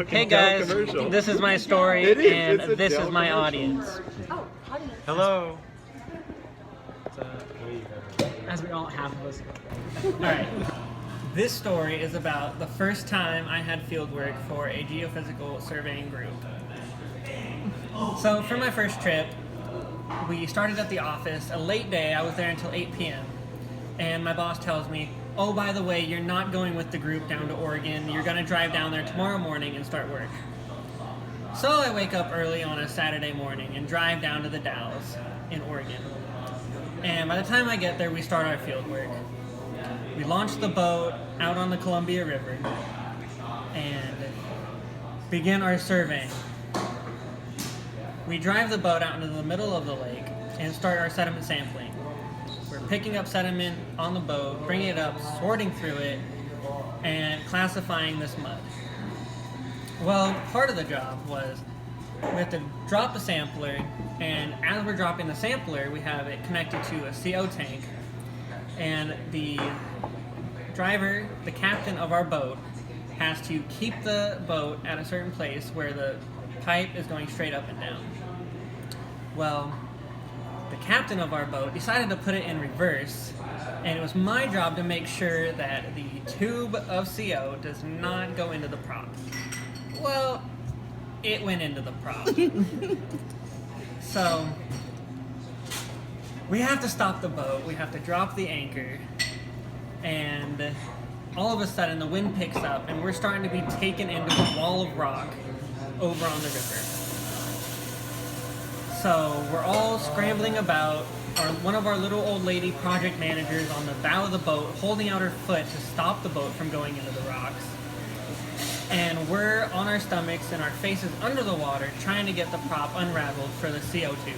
Hey guys, this is my story and this is my audience. Hello. As we all half of us. Alright. This story is about the first time I had field work for a geophysical surveying group. So for my first trip, we started at the office, a late day, I was there until 8 p.m. And my boss tells me, oh, by the way, you're not going with the group down to Oregon. You're going to drive down there tomorrow morning and start work. So I wake up early on a Saturday morning and drive down to the Dalles in Oregon. And by the time I get there, we start our field work. We launch the boat out on the Columbia River and begin our surveying. We drive the boat out into the middle of the lake and start our sediment sampling. We're picking up sediment on the boat, bringing it up, sorting through it, and classifying this mud. Well, part of the job was we have to drop a sampler, and as we're dropping the sampler, we have it connected to a CO tank, and the driver, the captain of our boat, has to keep the boat at a certain place where the pipe is going straight up and down. Well, the captain of our boat decided to put it in reverse, and it was my job to make sure that the tube of CO does not go into the prop. Well, it went into the prop. So, we have to stop the boat, we have to drop the anchor, and all of a sudden the wind picks up and we're starting to be taken into a wall of rock over on the river. So we're all scrambling about, one of our little old lady project managers on the bow of the boat holding out her foot to stop the boat from going into the rocks. And we're on our stomachs and our faces under the water trying to get the prop unraveled for the CO tube.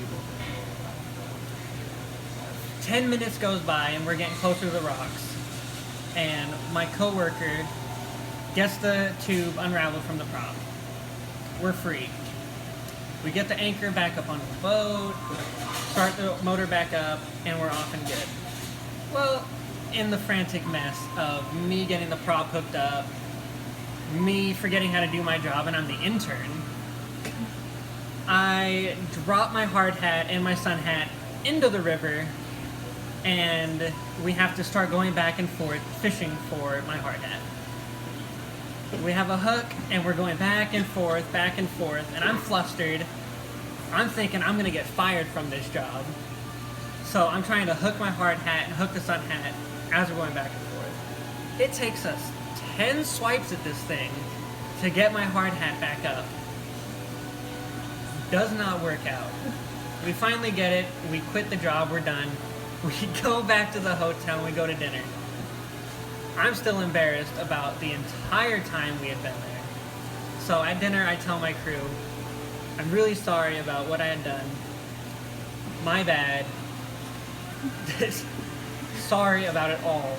10 minutes goes by and we're getting closer to the rocks. And my coworker gets the tube unraveled from the prop. We're free. We get the anchor back up onto the boat, start the motor back up, and we're off and good. Well, in the frantic mess of me getting the prop hooked up, me forgetting how to do my job, and I'm the intern, I drop my hard hat and my sun hat into the river, and we have to start going back and forth fishing for my hard hat. We have a hook, and we're going back and forth, and I'm flustered. I'm thinking I'm gonna get fired from this job. So I'm trying to hook my hard hat and hook the sun hat as we're going back and forth. It takes us 10 swipes at this thing to get my hard hat back up. Does not work out. We finally get it, we quit the job, we're done. We go back to the hotel and we go to dinner. I'm still embarrassed about the entire time we had been there. So at dinner, I tell my crew, I'm really sorry about what I had done. My bad. Sorry about it all.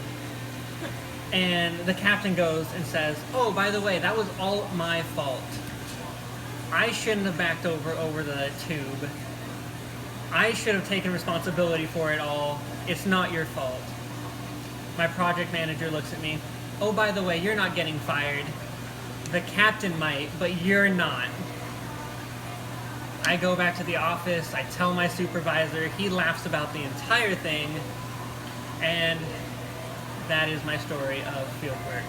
And the captain goes and says, oh, by the way, that was all my fault. I shouldn't have backed over the tube. I should have taken responsibility for it all. It's not your fault. My project manager looks at me. Oh, by the way, you're not getting fired. The captain might, but you're not. I go back to the office, I tell my supervisor, he laughs about the entire thing, and that is my story of field work.